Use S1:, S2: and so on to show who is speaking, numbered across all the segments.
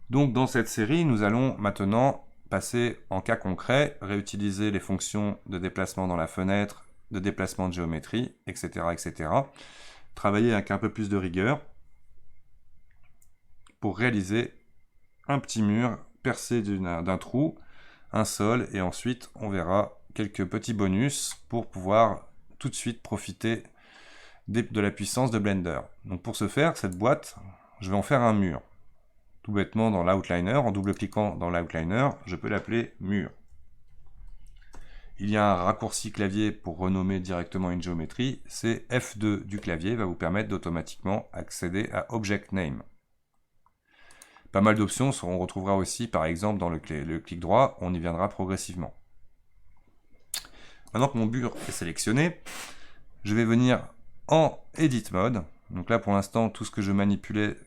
S1: Donc dans cette série, nous allons maintenant passer en cas concret, réutiliser les fonctions de déplacement dans la fenêtre, de déplacement de géométrie, etc., etc. Travailler avec un peu plus de rigueur pour réaliser un petit mur percé d'un trou, un sol, et ensuite on verra quelques petits bonus pour pouvoir tout de suite profiter de la puissance de Blender. Donc pour ce faire, cette boîte, je vais en faire un mur. Tout bêtement dans l'outliner, en double-cliquant dans l'outliner, je peux l'appeler mur. Il y a un raccourci clavier pour renommer directement une géométrie, c'est F2 du clavier va vous permettre d'automatiquement accéder à Object Name. Pas mal d'options, on retrouvera aussi par exemple dans le clic droit, on y viendra progressivement. Maintenant que mon mur est sélectionné, je vais venir en Edit Mode. Donc là pour l'instant tout ce que je manipulais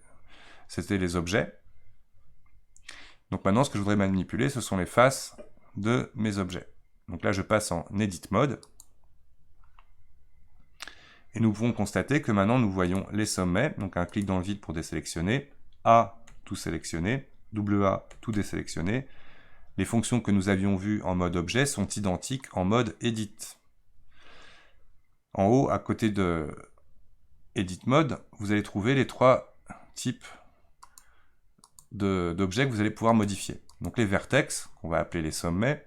S1: c'était les objets. Donc maintenant ce que je voudrais manipuler ce sont les faces de mes objets. Donc là je passe en Edit Mode. Et nous pouvons constater que maintenant nous voyons les sommets, donc un clic dans le vide pour désélectionner, A, tout sélectionner, AA, tout désélectionner. Les fonctions que nous avions vues en mode objet sont identiques en mode Edit. En haut, à côté de Edit Mode, vous allez trouver les trois types d'objets que vous allez pouvoir modifier. Donc les vertex, qu'on va appeler les sommets,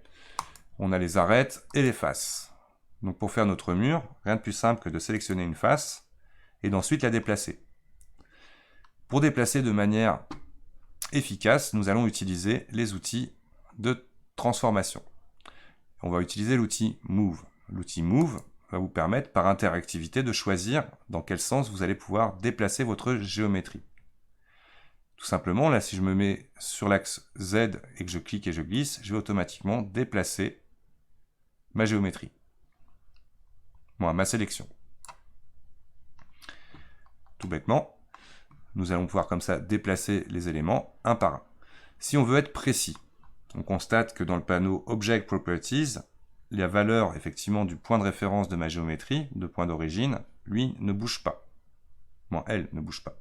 S1: on a les arêtes et les faces. Donc pour faire notre mur, rien de plus simple que de sélectionner une face et d'ensuite la déplacer. Pour déplacer de manière efficace, nous allons utiliser les outils de transformation. On va utiliser l'outil Move. L'outil Move va vous permettre par interactivité de choisir dans quel sens vous allez pouvoir déplacer votre géométrie. Tout simplement, là si je me mets sur l'axe Z et que je clique et je glisse, je vais automatiquement déplacer ma géométrie. Ma sélection. Tout bêtement, nous allons pouvoir comme ça déplacer les éléments un par un. Si on veut être précis, on constate que dans le panneau Object Properties, la valeur effectivement du point de référence de ma géométrie, de point d'origine, lui ne bouge pas. Elle ne bouge pas.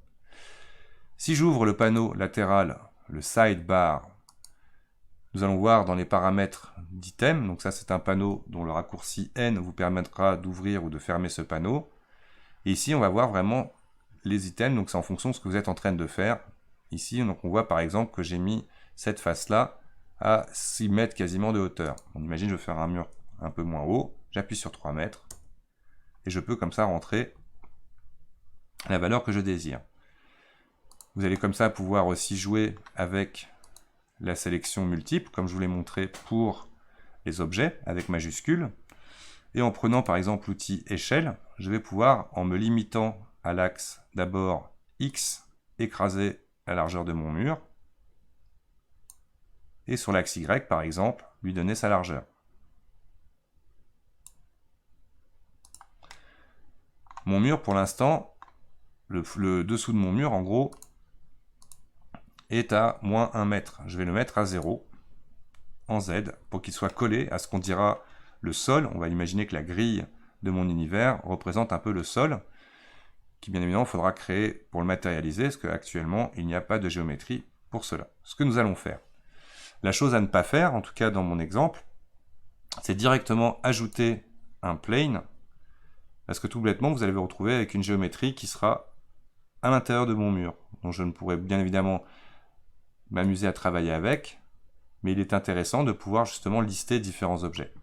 S1: Si j'ouvre le panneau latéral, le sidebar, nous allons voir dans les paramètres d'item, donc ça c'est un panneau dont le raccourci N vous permettra d'ouvrir ou de fermer ce panneau. Et ici on va voir vraiment les items, donc c'est en fonction de ce que vous êtes en train de faire. Ici donc on voit par exemple que j'ai mis cette face là à 6 mètres quasiment de hauteur. On imagine je vais faire un mur un peu moins haut, j'appuie sur 3 mètres et je peux comme ça rentrer la valeur que je désire. Vous allez comme ça pouvoir aussi jouer avec la sélection multiple, comme je vous l'ai montré pour les objets, avec majuscule. Et en prenant par exemple l'outil échelle, je vais pouvoir, en me limitant à l'axe d'abord X, écraser la largeur de mon mur. Et sur l'axe Y, par exemple, lui donner sa largeur. Mon mur, pour l'instant, le dessous de mon mur, en gros, est à moins 1 mètre. Je vais le mettre à 0 en Z pour qu'il soit collé à ce qu'on dira le sol. On va imaginer que la grille de mon univers représente un peu le sol, qui bien évidemment faudra créer pour le matérialiser, parce qu'actuellement il n'y a pas de géométrie pour cela. Ce que nous allons faire. La chose à ne pas faire, en tout cas dans mon exemple, c'est directement ajouter un plane, parce que tout bêtement vous allez vous retrouver avec une géométrie qui sera à l'intérieur de mon mur. Donc je ne pourrai bien évidemment m'amuser à travailler avec, mais il est intéressant de pouvoir justement lister différents objets.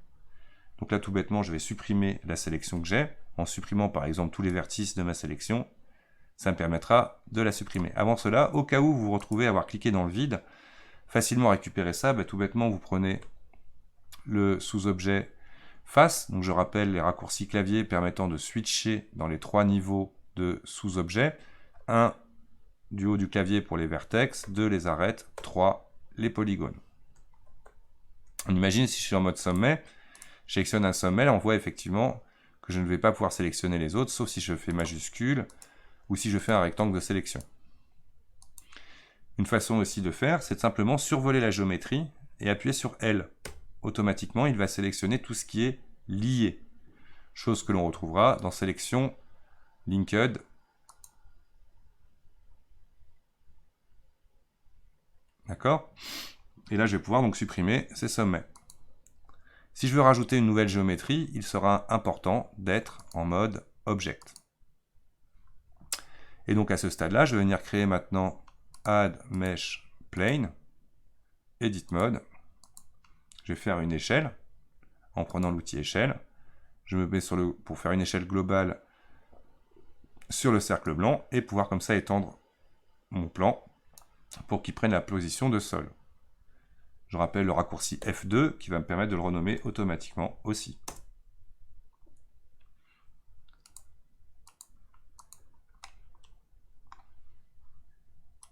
S1: Donc là tout bêtement je vais supprimer la sélection que j'ai, en supprimant par exemple tous les vertices de ma sélection, ça me permettra de la supprimer. Avant cela, au cas où vous vous retrouvez à avoir cliqué dans le vide, facilement récupérer ça, tout bêtement vous prenez le sous-objet face, donc je rappelle les raccourcis clavier permettant de switcher dans les 3 niveaux de sous-objets, 1 du haut du clavier pour les vertex, 2 les arêtes, 3 les polygones. On imagine si je suis en mode sommet, je sélectionne un sommet, là on voit effectivement que je ne vais pas pouvoir sélectionner les autres, sauf si je fais majuscule ou si je fais un rectangle de sélection. Une façon aussi de faire, c'est de simplement survoler la géométrie et appuyer sur L. Automatiquement, il va sélectionner tout ce qui est lié. Chose que l'on retrouvera dans sélection Linked. D'accord? Et là, je vais pouvoir donc supprimer ces sommets. Si je veux rajouter une nouvelle géométrie, il sera important d'être en mode Object. Et donc à ce stade-là, je vais venir créer maintenant Add Mesh Plane, Edit Mode. Je vais faire une échelle en prenant l'outil échelle. Je me mets pour faire une échelle globale sur le cercle blanc et pouvoir comme ça étendre mon plan pour qu'il prenne la position de sol. Je rappelle le raccourci F2 qui va me permettre de le renommer automatiquement aussi.